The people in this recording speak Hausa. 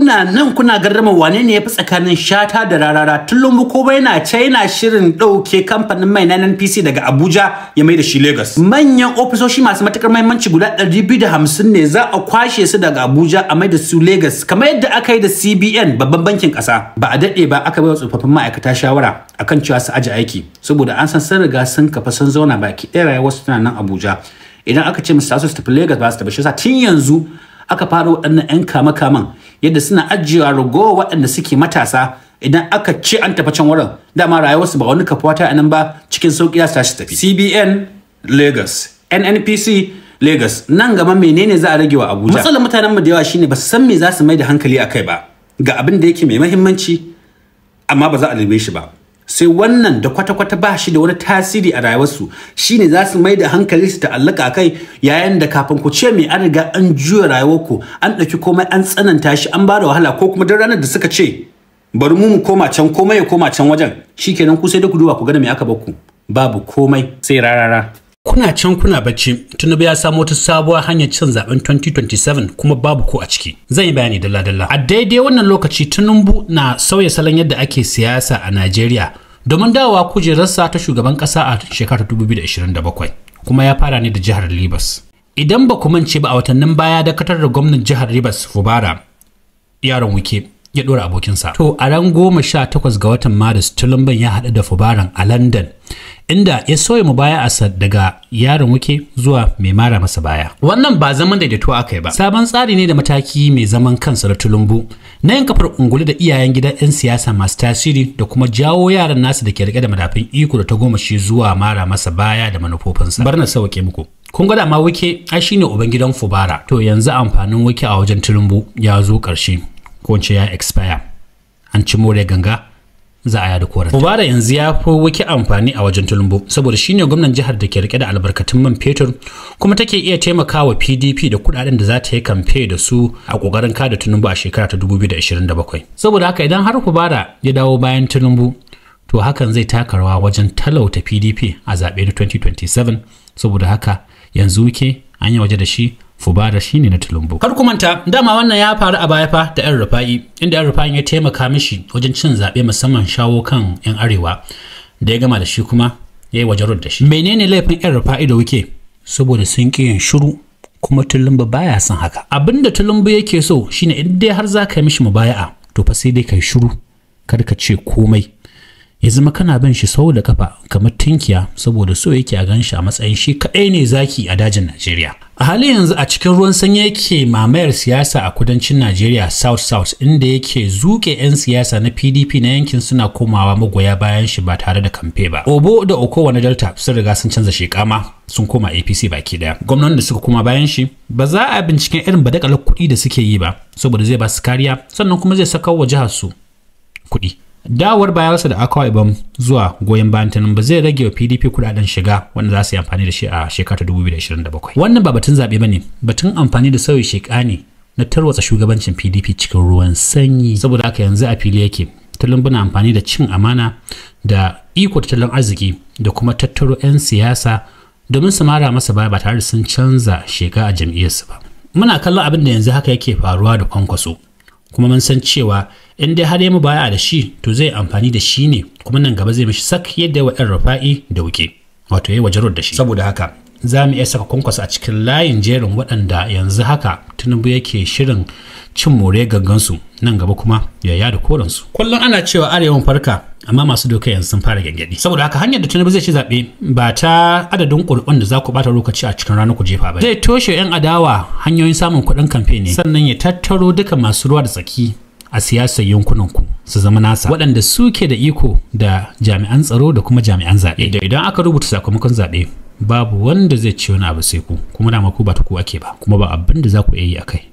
kuna nan kuna gardama wane ne yafi tsakanin Shata da Rarara. Tinubu ko bai na China shirin dauke kamfanin mai na NNPC daga Abuja ya mai da shi Lagos. Manyan ofisoshi masu matukar muhimmanci guda 250 ne za a kwashe su daga Abuja a mai da su Lagos kamar yadda aka yi da CBN babban bankin kasa. Ba a dade ba aka bai wa tsofaffin ma'aikata shawara akan cewa su aje aiki saboda an san sun riga sun kafa sun zauna baki ɗaya rayuwar su tana nan Abuja. Idan aka ce musu su tafi Lagos ba su tafi shi sa tun yanzu aka fara waɗannan 'yan kama-kaman yadda suna ajiyewa ragowa waɗanda suke matasa idan aka ce an tafi can wurin dama rayuwarsu ba wani kafuwa ta anan ba cikin sauƙi za su tashi tafi. CBN Lagos, NNPC Lagos, nan gaba menene za a rage wa Abuja? Matsalar mutanen mu da yawa shine ba su san me za su mai da hankali akai ba ga abin da yake mai muhimmanci amma ba za a dube shi ba. Sai wannan da kwata-kwata ba shi da wani tasiri a rayuwarsu shine za su mai da hankali su ta'allaka kai yayin da kafin ku ce mai an riga an juya rayuwarku an ɗauki komai an tsananta shi an ba da wahala ko kuma duk ranar da suka ce bari mu koma can komai ya koma can wajen shikenan ku sai da ku duba ku ga me aka bakku babu komai sai rarara. Kuna can kuna bacci Tinubu ya samu wata sabuwar hanyar cin zaben 2027 kuma babu ko a ciki. Zan yi bayani dalla-dalla. A daidai wannan lokaci Tinubu na sauya salon yadda ake siyasa a Najeriya domin dawowa kujerarsa ta shugaban kasa a shekarar 2027 kuma ya fara ne da jihar Lagos. Idan ba ku mance ba a watannin baya dakatar da gwamnan jihar Rivers Fubara yaron Wike ya dora abokinsa. To a ran 18 ga watan Maris Tinubu ya haɗu da Fubaran a London inda ya soya mubaya'arsa daga yaron Wike zuwa mai mara masa baya. Wannan ba zaman daidaito aka yi ba. Sabon tsari ne da mataki mai zaman kansa da Tinubu na yin kafar ungulu da iyayen gidan 'yan siyasa masu tasiri da kuma jawo yaran nasu da ke rike da madafin iko da ta goma shi zuwa mara masa baya da manufofinsa. Bar na sauke muku. Kun ga dama Wike ai shine uban gidan Fubara. To yanzu amfanin Wike a wajen Tinubu ya zo ƙarshe. Ko ce ya expire. An ci more ganga za a yada koran. Fubara yanzu ya fi Wike amfani a wajen Tinubu saboda shine gwamnan jihar da ke rike da albarkatun man fetur kuma take iya taimakawa PDP da kudaden da za ta yi kamfe da su a kokarin kada Tinubu a shekara ta 2027. Saboda haka idan har Fubara ya dawo bayan Tinubu to hakan zai taka rawa wajen talauta PDP a zabe na 2027 saboda haka yanzu Wike an yi waje da shi Fubara shine na Tinubu. Kar ku manta dama wannan ya faru a baya fa da 'yan Rufa'i inda 'yan Rufa'i ya taimaka mishi wajen cin zabe musamman shawo kan 'yan Arewa da ya gama da shi kuma yayi wajarud da shi. Menene laifin 'yan Rufa'i da Wike? Saboda sun ki yin shiru kuma Tinubu baya son haka. Abinda Tinubu yake so shine in dai har za ka yi mishi mubaya'a to fa sai dai kai shiru kar ka ce komai. Ya zama kana bin shi sau da kafa kamar tinkiya saboda so yake a ganshi a matsayin shi kaɗai ne zaki a dajin Najeriya. A halin yanzu a cikin ruwan sanyi yake mamayar siyasa a kudancin Najeriya South inda yake zuke 'yan siyasa na PDP na yankin suna komawa magoya bayan shi ba tare da kamfe ba. Obo da Okowa na Delta sun riga sun canza shekama sun koma APC baki daya. Gwamnatin da suka koma bayan shi ba za a binciken irin badakalar kuɗi da suke yi ba saboda zai ba su kariya sannan kuma zai saka wa jihar su kuɗi. Dawar bayarsa da Akwa Ibom zuwa goyon bayan Tinubu zai rage wa PDP kudaden shiga wanda za su yi amfani da shi a shekarar 2027. Wannan ba batun zabe bane, batun amfani da sauyi sheka ne na tarwatsa shugabancin PDP cikin ruwan sanyi. Saboda haka yanzu a fili yake Tinubu na amfani da cin amana da iko tattalin arziki da kuma tattaro 'yan siyasa domin su mara masa baya ba tare da sun canza sheka a jam'iyyarsu ba. Muna kallon abin da yanzu haka yake faruwa da Kwankwaso. Kuma mun san cewa in dai har ya mu baya da shi to zai amfani da shi ne kuma nan gaba zai mishi sak yadda wa 'yan Rufa'i da Wike wato yayi wajarod da shi. Saboda haka za mu iya saka Kwankwaso a cikin layin jerin waɗanda yanzu haka Tinubu yake shirin cin more gangansu nan gaba kuma ya yada koransu. Kullum ana cewa arewan farka amma masu doka yanzu sun fara gyangyaɗi. Saboda haka hanyar da Tinubu zai ci zaɓe ba ta adadin ƙuri'un da za ku ɓata lokaci a cikin ranar ku jefa ba. Zai toshe 'yan adawa hanyoyin samun kuɗin kamfe ne sannan ya tattaro duka masu ruwa da tsaki a siyasar yankunanku su zama nasa waɗanda suke da iko da jami'an tsaro da kuma jami'an zaɓe. Idan aka rubuta sakamakon zaɓe babu wanda zai ci wani abu sai ku kuma dama ku ba ta ku ake ba kuma ba abin da za ku iya yi a kai.